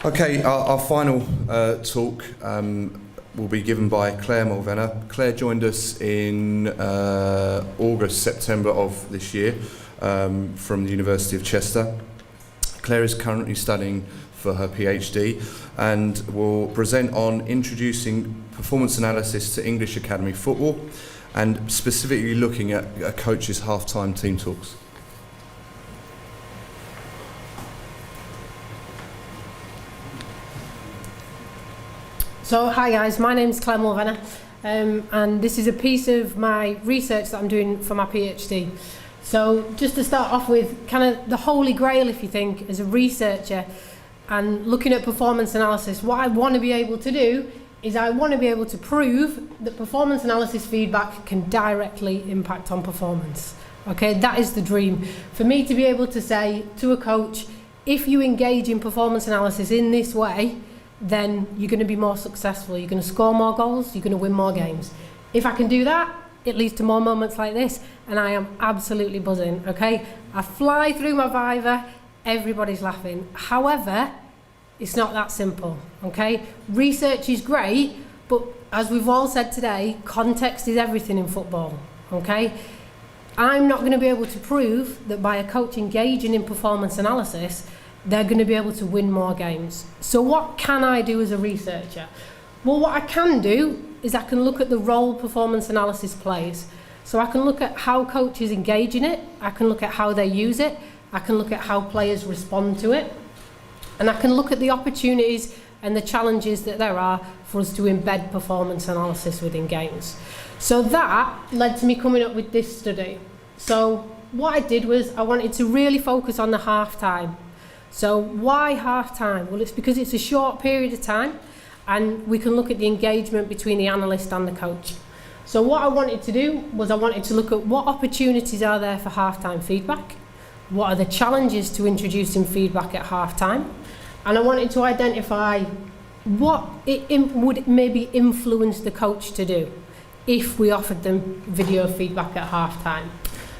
Okay, our final talk will be given by Claire Mulvenna. Claire joined us in August, September of this year from the University of Chester. Claire is currently studying for her PhD and will present on introducing performance analysis to English Academy football and specifically looking at a coach's half-time team talks. So hi guys, my name's Claire Mulvenna and this is a piece of my research that I'm doing for my PhD. So just to start off with, kind of the holy grail, if you think, as a researcher and looking at performance analysis, what I want to be able to do is I want to be able to prove that performance analysis feedback can directly impact on performance. Okay, that is the dream. For me to be able to say to a coach, if you engage in performance analysis in this way, then you're going to be more successful, you're going to score more goals, you're going to win more games. If I can do that, it leads to more moments like this, and I am absolutely buzzing, okay? I fly through my Viva, everybody's laughing. However, it's not that simple, okay? Research is great, but as we've all said today, context is everything in football, okay? I'm not going to be able to prove that by a coach engaging in performance analysis, they're going to be able to win more games. So what can I do as a researcher? Well, what I can do is I can look at the role performance analysis plays. So I can look at how coaches engage in it, I can look at how they use it, I can look at how players respond to it, and I can look at the opportunities and the challenges that there are for us to embed performance analysis within games. So that led to me coming up with this study. So what I did was I wanted to really focus on the half time. So why half time? Well, it's because it's a short period of time and we can look at the engagement between the analyst and the coach. So what I wanted to do was I wanted to look at what opportunities are there for half-time feedback, what are the challenges to introducing feedback at half-time, and I wanted to identify what it would maybe influence the coach to do if we offered them video feedback at half-time.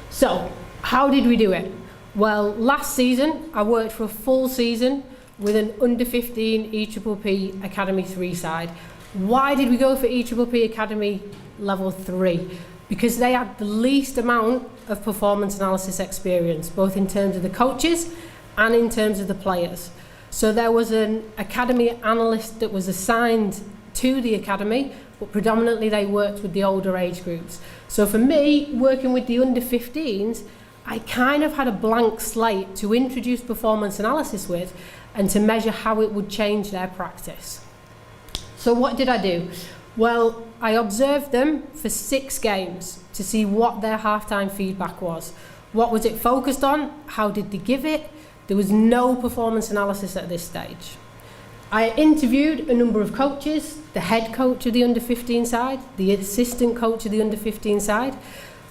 So how did we do it? Well, last season I worked for a full season with an under-15 EPPP Academy 3 side. Why did we go for EPPP Academy Level 3? Because they had the least amount of performance analysis experience, both in terms of the coaches and in terms of the players. So there was an academy analyst that was assigned to the academy, but predominantly they worked with the older age groups. So for me, working with the under-15s, I kind of had a blank slate to introduce performance analysis with and to measure how it would change their practice. So what did I do? Well, I observed them for 6 games to see what their half-time feedback was. What was it focused on? How did they give it? There was no performance analysis at this stage. I interviewed a number of coaches, the head coach of the under-15 side, the assistant coach of the under-15 side.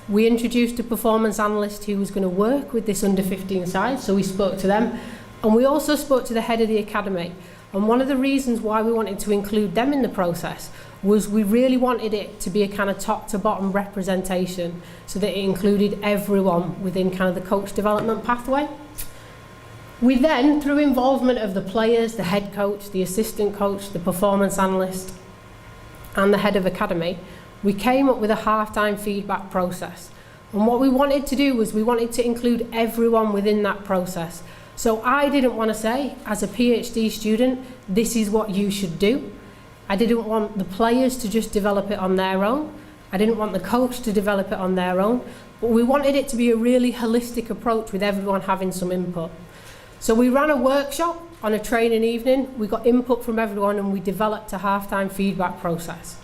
We introduced a performance analyst who was going to work with this under-15 side, so we spoke to them. And we also spoke to the head of the academy. And one of the reasons why we wanted to include them in the process was we really wanted it to be a kind of top to bottom representation so that it included everyone within kind of the coach development pathway. We then, through involvement of the players, the head coach, the assistant coach, the performance analyst, and the head of academy, we came up with a half-time feedback process. And what we wanted to do was we wanted to include everyone within that process. So I didn't want to say, as a PhD student, this is what you should do. I didn't want the players to just develop it on their own. I didn't want the coach to develop it on their own. But we wanted it to be a really holistic approach with everyone having some input. So we ran a workshop on a training evening. We got input from everyone and we developed a half-time feedback process.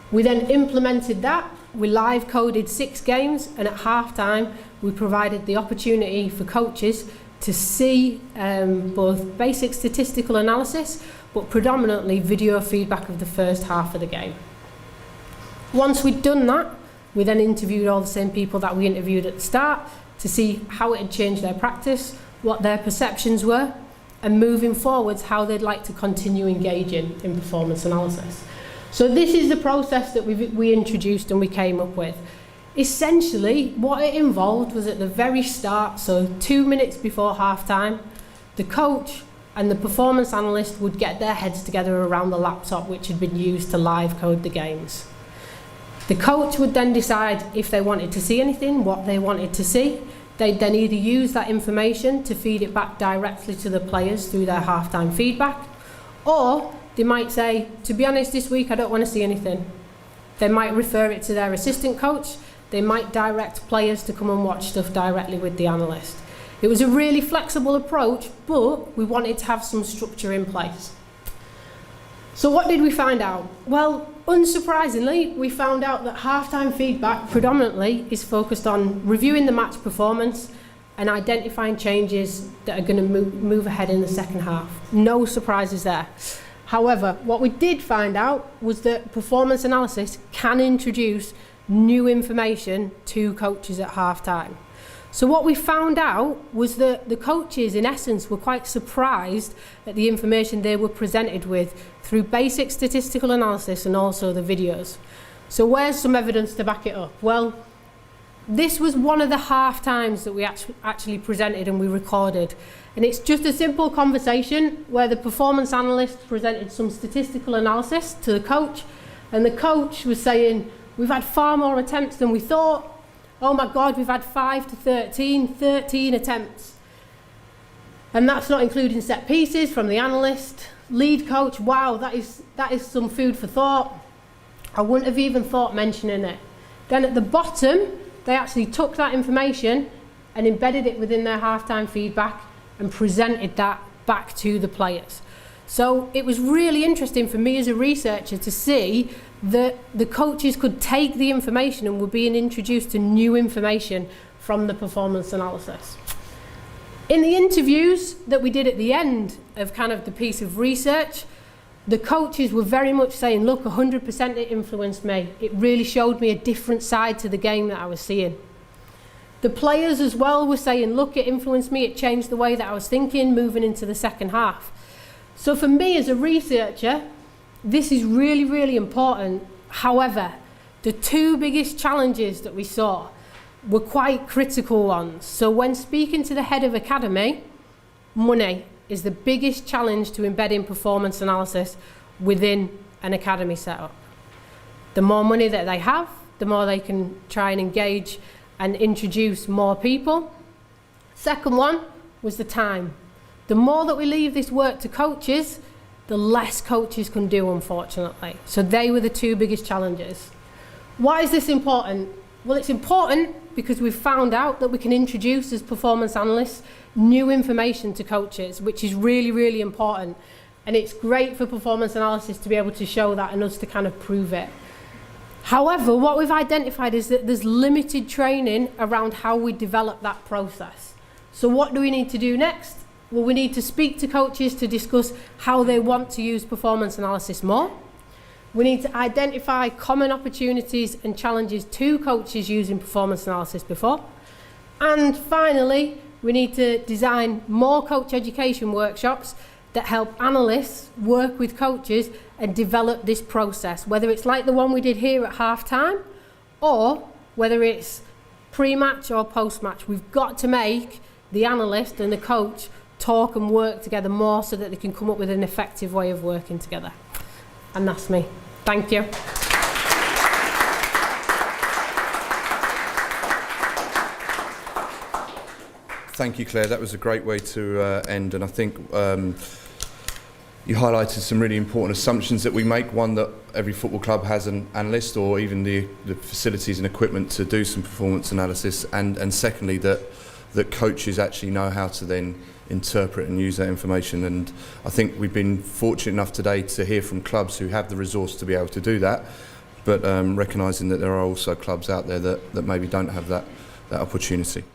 We then implemented that. We live coded 6 games, and at half-time we provided the opportunity for coaches to see both basic statistical analysis, but predominantly video feedback of the first half of the game. Once we'd done that, we then interviewed all the same people that we interviewed at the start to see how it had changed their practice, what their perceptions were, and moving forwards, how they'd like to continue engaging in performance analysis. So this is the process that we introduced and we came up with. Essentially, what it involved was at the very start, so 2 minutes before half-time, the coach and the performance analyst would get their heads together around the laptop which had been used to live code the games. The coach would then decide if they wanted to see anything, what they wanted to see. They'd then either use that information to feed it back directly to the players through their halftime feedback, or they might say, to be honest, this week I don't want to see anything. They might refer it to their assistant coach. They might direct players to come and watch stuff directly with the analyst. It was a really flexible approach, but we wanted to have some structure in place. So what did we find out? Well, unsurprisingly, we found out that halftime feedback predominantly is focused on reviewing the match performance and identifying changes that are going to move ahead in the second half. No surprises there. However, what we did find out was that performance analysis can introduce new information to coaches at halftime. So what we found out was that the coaches, in essence, were quite surprised at the information they were presented with through basic statistical analysis and also the videos. So where's some evidence to back it up? Well, this was one of the half times that we actually presented and we recorded. And it's just a simple conversation where the performance analyst presented some statistical analysis to the coach, and the coach was saying, we've had far more attempts than we thought. Oh my God, we've had 5 to 13 attempts. And that's not including set pieces from the analyst. Lead coach, wow, that is some food for thought. I wouldn't have even thought mentioning it. Then at the bottom, they actually took that information and embedded it within their halftime feedback and presented that back to the players. So it was really interesting for me as a researcher to see that the coaches could take the information and were being introduced to new information from the performance analysis. In the interviews that we did at the end of kind of the piece of research, the coaches were very much saying, look, 100% it influenced me. It really showed me a different side to the game that I was seeing. The players as well were saying, look, it influenced me. It changed the way that I was thinking moving into the second half. So for me as a researcher, this is really, really important. However, the two biggest challenges that we saw were quite critical ones. So when speaking to the head of academy, money is the biggest challenge to embedding performance analysis within an academy setup. The more money that they have, the more they can try and engage and introduce more people. Second one was the time. The more that we leave this work to coaches, the less coaches can do, unfortunately. So they were the two biggest challenges. Why is this important? Well, it's important because we've found out that we can introduce, as performance analysts, new information to coaches, which is really, really important. And it's great for performance analysis to be able to show that and us to kind of prove it. However, what we've identified is that there's limited training around how we develop that process. So what do we need to do next? Well, we need to speak to coaches to discuss how they want to use performance analysis more. We need to identify common opportunities and challenges to coaches using performance analysis before. And finally, we need to design more coach education workshops that help analysts work with coaches and develop this process, whether it's like the one we did here at halftime or whether it's pre-match or post-match. We've got to make the analyst and the coach talk and work together more so that they can come up with an effective way of working together. And that's me. Thank you. Thank you, Claire. That was a great way to end, and I think you highlighted some really important assumptions that we make. One, that every football club has an analyst or even the facilities and equipment to do some performance analysis, and secondly, that coaches actually know how to then interpret and use that information. And I think we've been fortunate enough today to hear from clubs who have the resource to be able to do that, but recognising that there are also clubs out there that maybe don't have that opportunity.